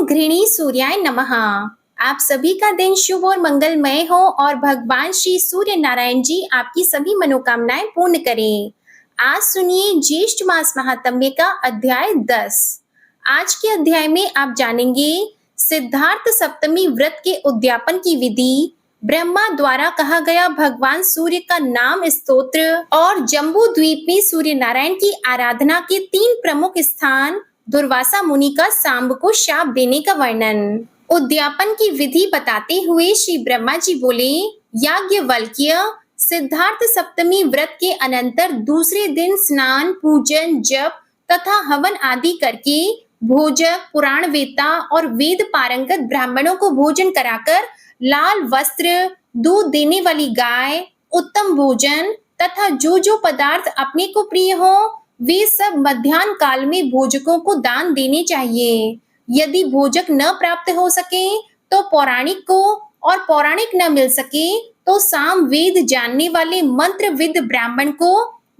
ओम घृणी सूर्याय नमः। आप सभी का दिन शुभ और मंगलमय हो और भगवान श्री सूर्य नारायण जी आपकी सभी मनोकामनाएं पूर्ण करें। आज सुनिए ज्येष्ठ मास महात्म्य का अध्याय 10। आज के अध्याय में आप जानेंगे सिद्धार्थ सप्तमी व्रत के उद्यापन की विधि, ब्रह्मा द्वारा कहा गया भगवान सूर्य का नाम स्तोत्र और जम्बू द्वीप में सूर्य नारायण की आराधना के 3 प्रमुख स्थान, दुर्वासा मुनि का सांब को शाप देने का वर्णन। उद्यापन की विधि बताते हुए श्री ब्रह्मा जी बोले, याज्ञवल्क्य, सिद्धार्थ सप्तमी व्रत के अनंतर दूसरे दिन स्नान, पूजन, जप तथा हवन आदि करके भोजक, पुराणवेत्ता और वेद पारंगत ब्राह्मणों को भोजन कराकर लाल वस्त्र, दूध देने वाली गाय, उत्तम भोजन तथा जो पदार्थ अपने को प्रिय हो वे सब मध्याह्न काल में भोजकों को दान देने चाहिए। यदि भोजक न प्राप्त हो सके तो पौराणिक को, और पौराणिक न मिल सके तो साम वेद जानने वाले मंत्रविद ब्राह्मण को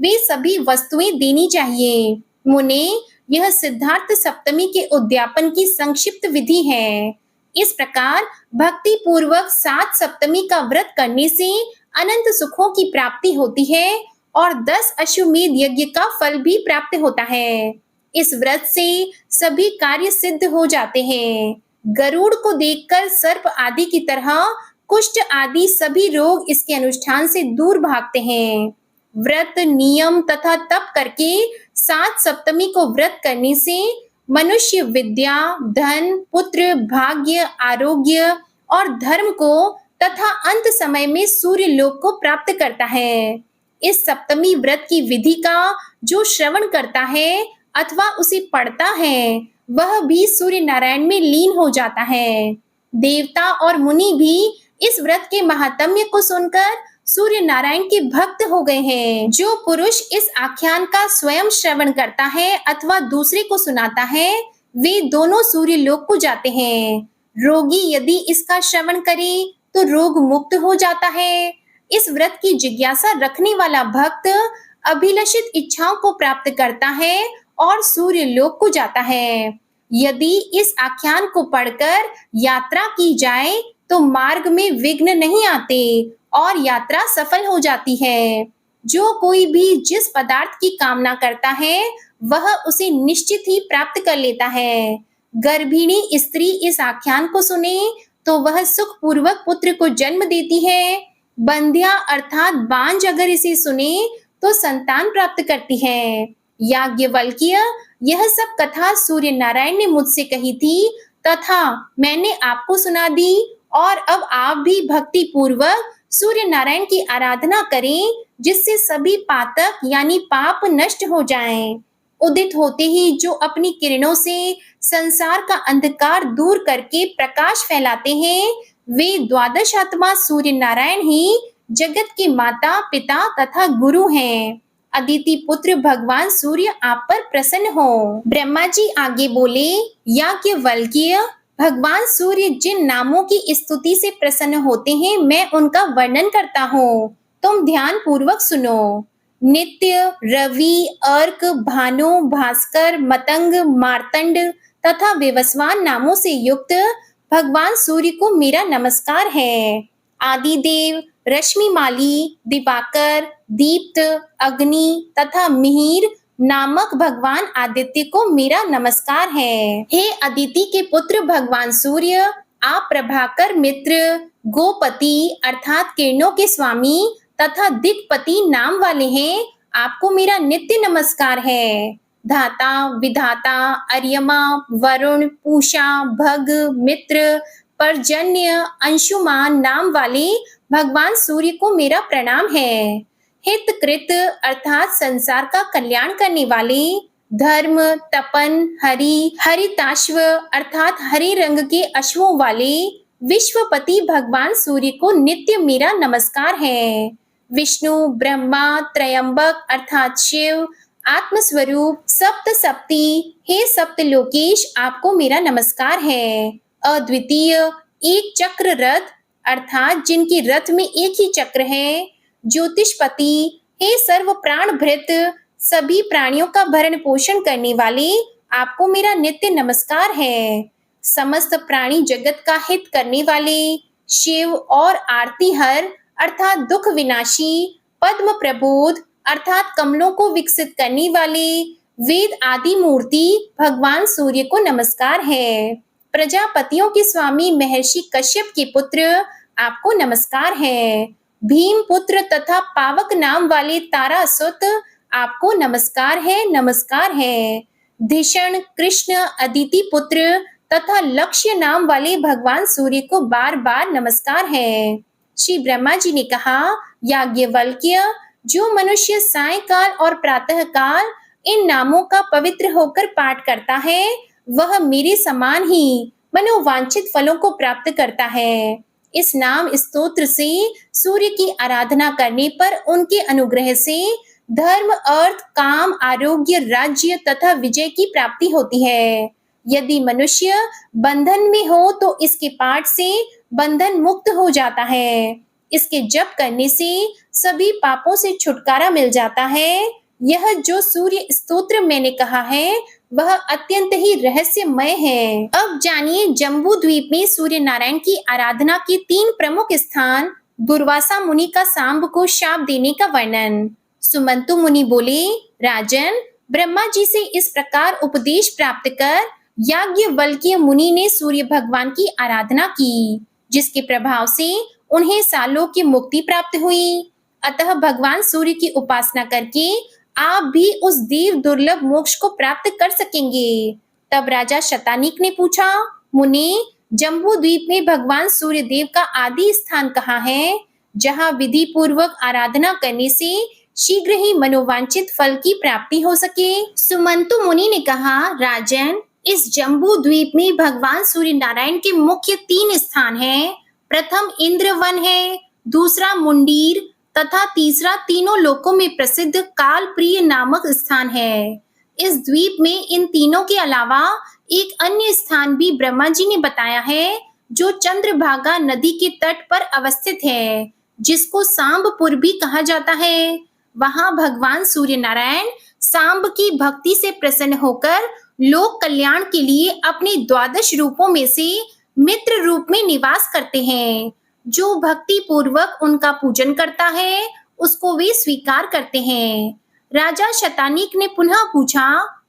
वे सभी वस्तुएं देनी चाहिए। मुने, यह सिद्धार्थ सप्तमी के उद्यापन की संक्षिप्त विधि है। इस प्रकार भक्ति पूर्वक 7 सप्तमी का व्रत करने से अनंत सुखों की प्राप्ति होती है और 10 अश्वमेध यज्ञ का फल भी प्राप्त होता है। इस व्रत से सभी कार्य सिद्ध हो जाते हैं। गरुड़ को देखकर सर्प आदि की तरह कुष्ठ आदि सभी रोग इसके अनुष्ठान से दूर भागते हैं। व्रत, नियम तथा तप करके 7 सप्तमी को व्रत करने से मनुष्य विद्या, धन, पुत्र, भाग्य, आरोग्य और धर्म को तथा अंत समय में सूर्य लोक को प्राप्त करता है। इस सप्तमी व्रत की विधि का जो श्रवण करता है अथवा उसे पढ़ता है वह भी सूर्य नारायण में लीन हो जाता है। देवता और मुनि भी इस व्रत के महात्म्य को सुनकर सूर्य नारायण के भक्त हो गए हैं। जो पुरुष इस आख्यान का स्वयं श्रवण करता है अथवा दूसरे को सुनाता है वे दोनों सूर्य लोक को जाते हैं। रोगी यदि इसका श्रवण करे तो रोग मुक्त हो जाता है। इस व्रत की जिज्ञासा रखने वाला भक्त अभिलषित इच्छाओं को प्राप्त करता है और सूर्य लोक को जाता है। यदि इस आख्यान को पढ़कर यात्रा की जाए तो मार्ग में विघ्न नहीं आते और यात्रा सफल हो जाती है। जो कोई भी जिस पदार्थ की कामना करता है वह उसे निश्चित ही प्राप्त कर लेता है। गर्भिणी स्त्री इस आख्यान को सुने तो वह सुख पूर्वक पुत्र को जन्म देती है। बंध्या अर्थात बांझ अगर इसे सुने तो संतान प्राप्त करती है। याज्ञवल्क्य, यह सब कथा सूर्य नारायण ने मुझसे कही थी तथा मैंने आपको सुना दी और अब आप भी भक्ति पूर्वक सूर्य नारायण की आराधना करें जिससे सभी पातक यानी पाप नष्ट हो जाएं। उदित होते ही जो अपनी किरणों से संसार का अंधकार दूर करके प्रकाश फैलाते हैं वे द्वादश आत्मा सूर्य नारायण ही जगत के माता, पिता तथा गुरु हैं। अदिति पुत्र भगवान सूर्य आप पर प्रसन्न हो। ब्रह्मा जी आगे बोले, याज्ञवल्क्य, भगवान सूर्य जिन नामों की स्तुति से प्रसन्न होते हैं मैं उनका वर्णन करता हूँ, तुम ध्यान पूर्वक सुनो। नित्य, रवि, अर्क, भानु, भास्कर, मतंग, मार्तंड तथा विवस्वान नामों से युक्त भगवान सूर्य को मेरा नमस्कार है। आदिदेव, रश्मिमाली, दिवाकर, दीप्त, अग्नि तथा मिहिर नामक भगवान आदित्य को मेरा नमस्कार है। हे अदिति के पुत्र भगवान सूर्य, आप प्रभाकर मित्र, गोपति अर्थात किरणों के स्वामी तथा दिक्पति नाम वाले हैं। आपको मेरा नित्य नमस्कार है। धाता, विधाता, अर्यमा, वरुण, पूषा, भग, मित्र, पर्जन्य, अंशुमान नाम वाले भगवान सूर्य को मेरा प्रणाम है। हितकृत अर्थात संसार का कल्याण करने वाले, धर्म, तपन, हरि, हरिताश्व अर्थात हरे रंग के अश्वों वाले विश्वपति भगवान सूर्य को नित्य मेरा नमस्कार है। विष्णु, ब्रह्मा, त्रयंबक अर्थात शिव, आत्मस्वरूप, सप्त सप्ती, हे सप्त लोकेश आपको मेरा नमस्कार है। अद्वितीय, एक चक्र रथ अर्थात जिनके रथ में एक ही चक्र है। ज्योतिषपति, हे सर्व प्राण भृत, सभी प्राणियों का भरण पोषण करने वाले आपको मेरा नित्य नमस्कार है। समस्त प्राणी जगत का हित करने वाले, शिव और आरती हर अर्थात दुख विनाशी, पद्म प्रबोध अर्थात कमलों को विकसित करने वाले, वेद आदि मूर्ति भगवान सूर्य को नमस्कार है। प्रजापतियों के स्वामी महर्षि कश्यप के पुत्र आपको नमस्कार है। भीम पुत्र तथा पावक नाम वाले तारासुत आपको नमस्कार है, नमस्कार है। धिषण कृष्ण अदिति पुत्र तथा लक्ष्य नाम वाले भगवान सूर्य को बार बार नमस्कार है। श्री ब्रह्मा जी ने कहा, याज्ञवल्क्य, जो मनुष्य सायंकाल और प्रातः काल इन नामों का पवित्र होकर पाठ करता है, वह मेरे समान ही मनोवांछित फलों को प्राप्त करता है। इस नाम स्तोत्र से सूर्य की आराधना करने पर उनके अनुग्रह से धर्म, अर्थ, काम, आरोग्य, राज्य तथा विजय की प्राप्ति होती है। यदि मनुष्य बंधन में हो तो इसके पाठ से बंधन मुक्त हो जाता है। इसके जप करने से सभी पापों से छुटकारा मिल जाता है। यह जो सूर्य स्तोत्र मैंने कहा है वह अत्यंत ही रहस्यमय है। अब जानिए जम्बू द्वीप में सूर्य नारायण की आराधना के 3 प्रमुख स्थान, दुर्वासा मुनि का सांब को शाप देने का वर्णन। सुमंतु मुनि बोले, राजन, ब्रह्मा जी से इस प्रकार उपदेश प्राप्त कर याज्ञवल्क्य मुनि ने सूर्य भगवान की आराधना की, जिसके प्रभाव से उन्हें सालों की मुक्ति प्राप्त हुई। अतः भगवान सूर्य की उपासना करके आप भी उस देव दुर्लभ मोक्ष को प्राप्त कर सकेंगे। तब राजा शतानीक ने पूछा, मुनि, जम्बू द्वीप में भगवान सूर्य देव का आदि स्थान कहाँ है, जहाँ विधि पूर्वक आराधना करने से शीघ्र ही मनोवांछित फल की प्राप्ति हो सके? सुमंतु मुनि ने कहा, राजन, इस जम्बू द्वीप में भगवान सूर्य नारायण के मुख्य 3 स्थान हैं। प्रथम इंद्रवन है, दूसरा मुंडीर तथा तीसरा तीनों लोकों में प्रसिद्ध कालप्रिय नामक स्थान है। इस द्वीप में इन तीनों के अलावा एक अन्य स्थान भी ब्रह्मा जी ने बताया है, जो चंद्रभागा नदी के तट पर अवस्थित है, जिसको सांबपुर भी कहा जाता है। वहां भगवान सूर्य नारायण सांब की भक्ति से प्रसन्न होकर लोक कल्याण के लिए अपने 12 रूपों में से मित्र रूप में निवास करते हैं। जो भक्ति पूर्वक उनका पूजन करता है उसको वे स्वीकार करते हैं। राजा शतानीक ने पुनः पूछा,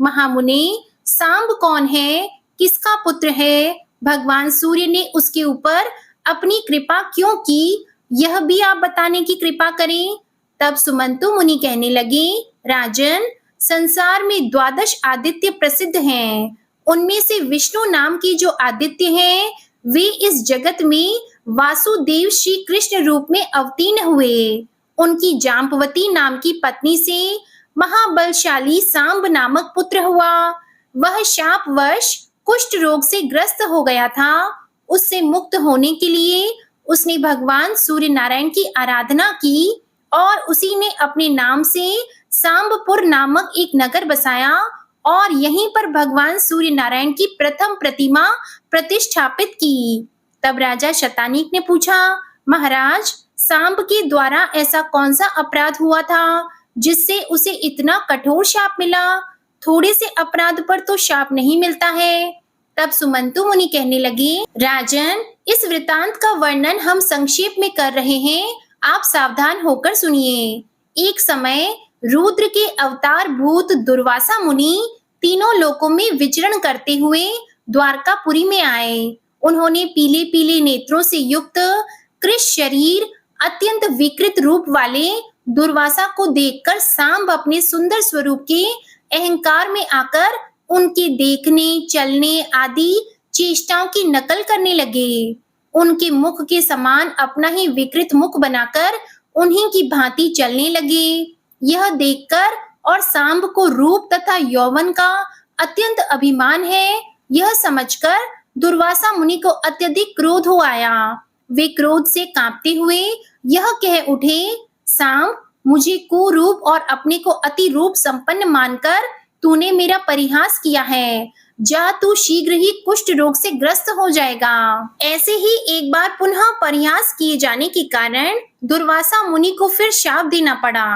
महामुनि, सांब कौन है, किसका पुत्र है, भगवान सूर्य ने उसके ऊपर अपनी कृपा क्यों की, यह भी आप बताने की कृपा करें। तब सुमंतु मुनि कहने लगे, राजन, संसार में 12 आदित्य प्रसिद्ध हैं। उनमें से विष्णु नाम के जो आदित्य हैं, वे इस जगत में वासुदेव श्री कृष्ण रूप में अवतीर्ण हुए। उनकी जाम्बवती नाम की पत्नी से महाबलशाली सांब नामक पुत्र हुआ। वह शापवश कुष्ठ रोग से ग्रस्त हो गया था। उससे मुक्त होने के लिए उसने भगवान सूर्य नारायण की आराधना की और उसी ने अपने नाम से सांबपुर नामक एक नगर बसाया और यहीं पर भगवान सूर्य नारायण की प्रथम प्रतिमा प्रतिष्ठापित की। तब राजा शतानीक ने पूछा, महाराज, सांब के द्वारा ऐसा कौन सा अपराध हुआ था जिससे उसे इतना कठोर शाप मिला? थोड़े से अपराध पर तो शाप नहीं मिलता है। तब सुमंतु मुनि कहने लगे, राजन, इस वृतांत का वर्णन हम संक्षेप में कर रहे हैं, आप सावधान होकर सुनिए। एक समय रुद्र के अवतार भूत दुर्वासा मुनि तीनों लोकों में विचरण करते हुए द्वारकापुरी में आए। उन्होंने पीले पीले नेत्रों से युक्त कृश शरीर, अत्यंत विकृत रूप वाले दुर्वासा को देखकर सांब अपने सुंदर स्वरूप के अहंकार में आकर उनके देखने, चलने आदि चेष्टाओं की नकल करने लगे। उनके मुख के समान अपना ही विकृत मुख बनाकर उन्हीं की भांति चलने लगे। यह देखकर और सांब को रूप तथा यौवन का अत्यंत अभिमान है, यह समझकर दुर्वासा मुनि को अत्यधिक क्रोध हो आया। वे क्रोध से कांपते हुए यह कह उठे, सांब, मुझे कुरूप और अपने को अति रूप संपन्न मानकर तूने मेरा परिहास किया है। जा, तू शीघ्र ही कुष्ठ रोग से ग्रस्त हो जाएगा। ऐसे ही एक बार पुनः परिहास किए जाने के कारण दुर्वासा मुनि को फिर शाप देना पड़ा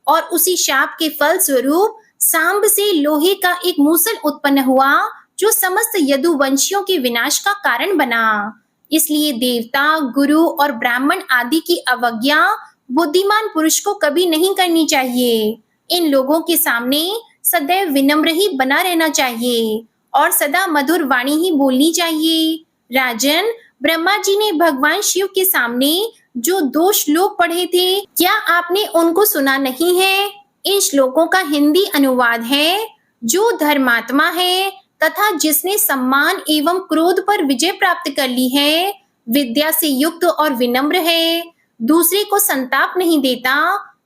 और उसी शाप के फल स्वरूप सांब से लोहे का एक मूसल उत्पन्न हुआ, जो समस्त यदुवंशियों के विनाश का कारण बना। इसलिए देवता, गुरु और ब्राह्मण आदि की अवज्ञा बुद्धिमान पुरुष को कभी नहीं करनी चाहिए। इन लोगों के सामने सदैव विनम्र ही बना रहना चाहिए और सदा मधुर वाणी ही बोलनी चाहिए। राजन, ब्रह्मा जी ने भगवान शिव के सामने जो 2 श्लोक पढ़े थे, क्या आपने उनको सुना नहीं है? इन श्लोकों का हिंदी अनुवाद है, जो धर्मात्मा है तथा जिसने सम्मान एवं क्रोध पर विजय प्राप्त कर ली है, विद्या से युक्त और विनम्र है, दूसरे को संताप नहीं देता,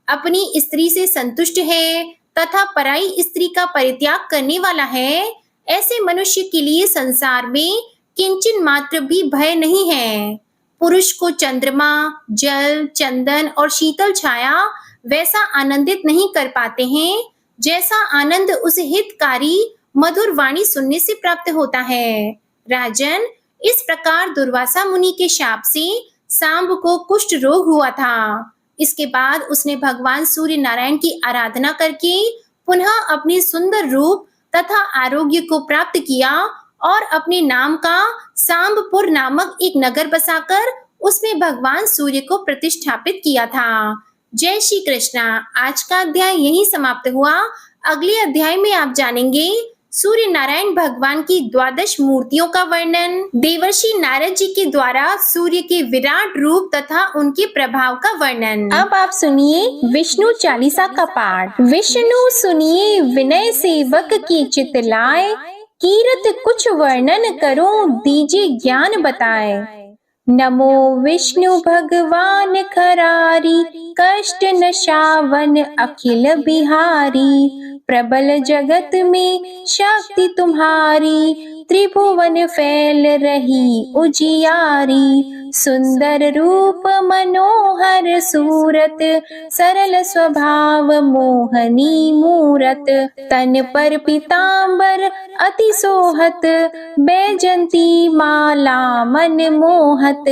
अपनी स्त्री से संतुष्ट है तथा पराई स्त्री का परित्याग करने वाला है, ऐसे मनुष्य के लिए संसार में किंचन मात्र भी भय नहीं है। पुरुष को चंद्रमा, जल, चंदन और शीतल छाया वैसा आनंदित नहीं कर पाते हैं, जैसा आनंद उस हितकारी मधुर वाणी सुनने से प्राप्त होता है। राजन, इस प्रकार दुर्वासा मुनि के शाप से सांब को कुष्ठ रोग हुआ था। इसके बाद उसने भगवान सूर्य नारायण की आराधना करके पुनः अपने सुंदर रूप तथा आरोग्य को प्राप्त किया और अपने नाम का सांबपुर नामक एक नगर बसाकर उसमें भगवान सूर्य को प्रतिष्ठापित किया था। जय श्री कृष्णा। आज का अध्याय यहीं समाप्त हुआ। अगले अध्याय में आप जानेंगे सूर्य नारायण भगवान की 12 मूर्तियों का वर्णन, देवर्षि नारद जी के द्वारा सूर्य के विराट रूप तथा उनके प्रभाव का वर्णन। अब आप सुनिए विष्णु चालीसा का पाठ। विष्णु सुनिए विनय सेवक की चित लाए, कीरत कुछ वर्णन करो दीजिए ज्ञान बताए। नमो विष्णु भगवान खरारी, कष्ट नशावन अखिल बिहारी। प्रबल जगत में शक्ति तुम्हारी, त्रिभुवन फैल रही उजियारी। सुंदर रूप मनोहर सूरत, सरल स्वभाव मोहनी मूरत। तन पर पीतांबर अति सोहत, बैजंती माला मन मोहत।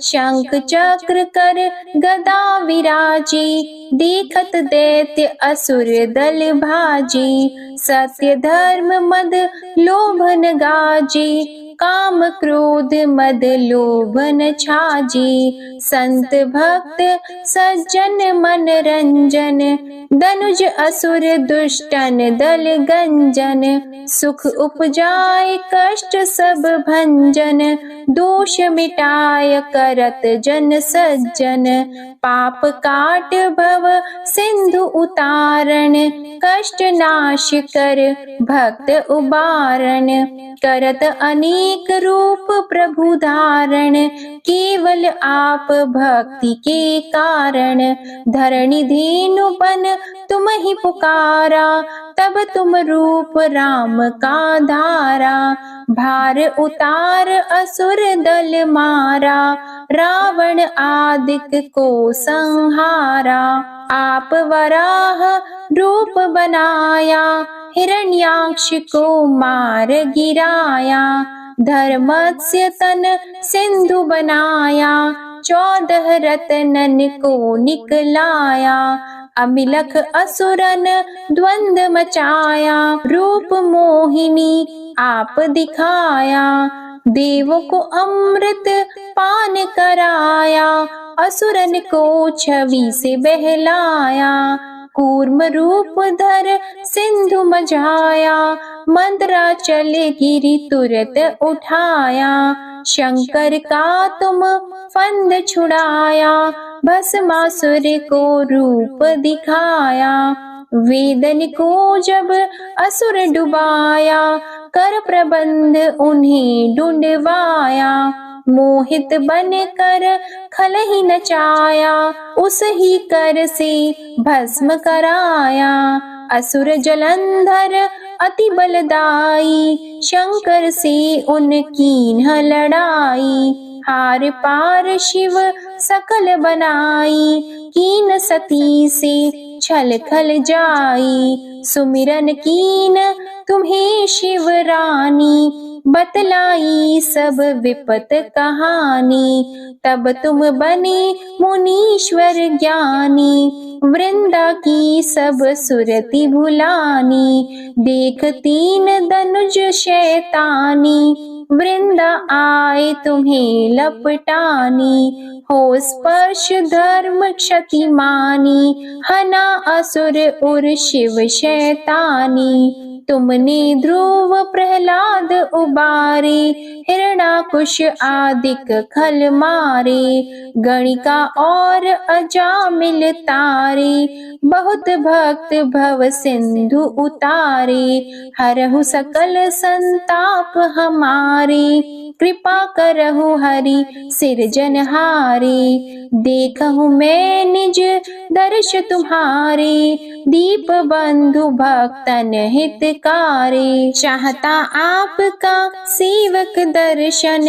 शंख चक्र कर गदा विराजे, देखत दैत्य असुर दल भाजे। सत्य धर्म मद लोभन गाजे, काम क्रोध मद लोभन छाजे। संत भक्त सज्जन मन रंजन, धनुज असुर दुष्टन दल गंजन। सुख उपजाए कष्ट सब भंजन, दोष मिटाय करत जन सज्जन। पाप काट भव सिंधु उतारण, कष्ट नाश कर भक्त उबारण। करत अनेक रूप प्रभु धारण, केवल आप भक्ति के कारण। धरणी धेनु बन तुम ही पुकारा, तब तुम रूप राम का धारा। भार उतार असुर दल मारा, रावण आदिक को संहारा। आप वराह रूप बनाया, हिरण्याक्ष को मार गिराया। धर्मस्य तन सिंधु बनाया, 14 रत्नन को निकलाया। अमिलख असुरन द्वंद मचाया, रूप मोहिनी आप दिखाया। देवों को अमृत पान कराया, असुरन को छवि से बहलाया। कूर्म रूप धर सिंधु मझाया, मंदराचल गिरि तुरत उठाया। शंकर का तुम फंद छुड़ाया, भस्मासुर को रूप दिखाया। वेदन को जब असुर डुबाया, कर प्रबंध उन्हें ढूंढवाया। मोहित बन कर खल ही नचाया, उस ही कर से भस्म कराया। असुर जलंधर अति बलदाई, शंकर से उनकी न लड़ाई। हार पार शिव सकल बनाई, कीन सती से छल खल जाई। सुमिरन कीन तुम्हें शिव रानी, बतलाई सब विपत कहानी। तब तुम बने मुनीश्वर ज्ञानी, वृंदा की सब सुरति भुलानी, देख तीन धनुज शैतानी। वृंदा आए तुम्हें लपटानी, हो स्पर्श धर्म क्षति मानी। हना असुर उर शिव शैतानी, तुमने ध्रुव प्रहलाद उबारे। हिरणाकुश आदिक खल मारे, गणिका और अजामिल तारे। बहुत भक्त भव सिंधु उतारे, हरहु सकल संताप हमारे। कृपा करहु हरि सिरजनहारे, देखहु मैं निज दर्श तुम्हारे। दीप बंधु भक्तन हितकारे, चाहता आपका सेवक दर्शन।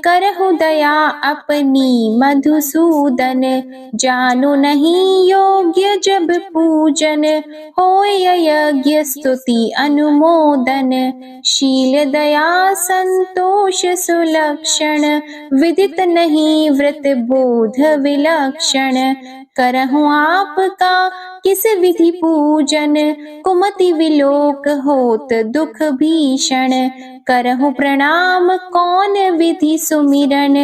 करहु दया अपनी मधुसूदन, जानो नहीं योग्य जब पूजन। होय यज्ञ स्तुति अनुमोदन, शील दया संतोष सुलक्षण। विदित नहीं व्रत बोध विलक्षण, करहु आपका किस विधि पूजन। कुमति विलोक होत दुख भीषण, करहु प्रणाम कौन विधि सुमिरन।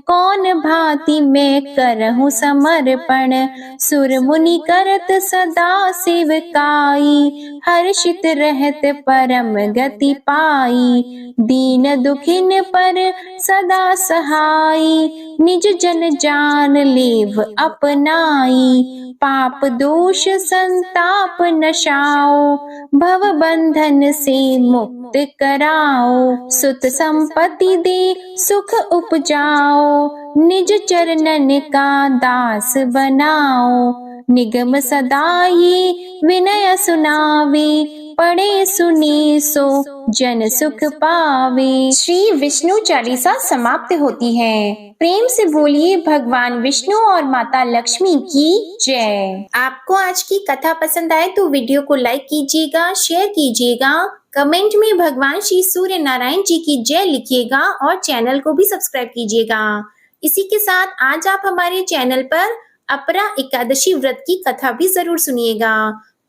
कौन भांति मैं करहु समर्पण, सुर मुनि करत सदा सेवकाई। हर्षित रहत परम गति पाई, दीन दुखिन पर सदा सहाई। निज जन जान लेव अपनाई, पाप दोष संताप नशाओ। भव बंधन से मुक्त कराओ, सुत संपत्ति दे सुख उपजाओ। निज चरणन का दास बनाओ, निगम सदा ये विनय सुनावे। पढ़े सुने सो जन सुख पावे। श्री विष्णु चालीसा समाप्त होती है। प्रेम से बोलिए भगवान विष्णु और माता लक्ष्मी की जय। आपको आज की कथा पसंद आए तो वीडियो को लाइक कीजिएगा, शेयर कीजिएगा, कमेंट में भगवान श्री सूर्य नारायण जी की जय लिखिएगा और चैनल को भी सब्सक्राइब कीजिएगा। इसी के साथ आज आप हमारे चैनल पर अपरा एकादशी व्रत की कथा भी जरूर सुनिएगा।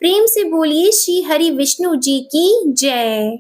प्रेम से बोलिए श्री हरि विष्णु जी की जय।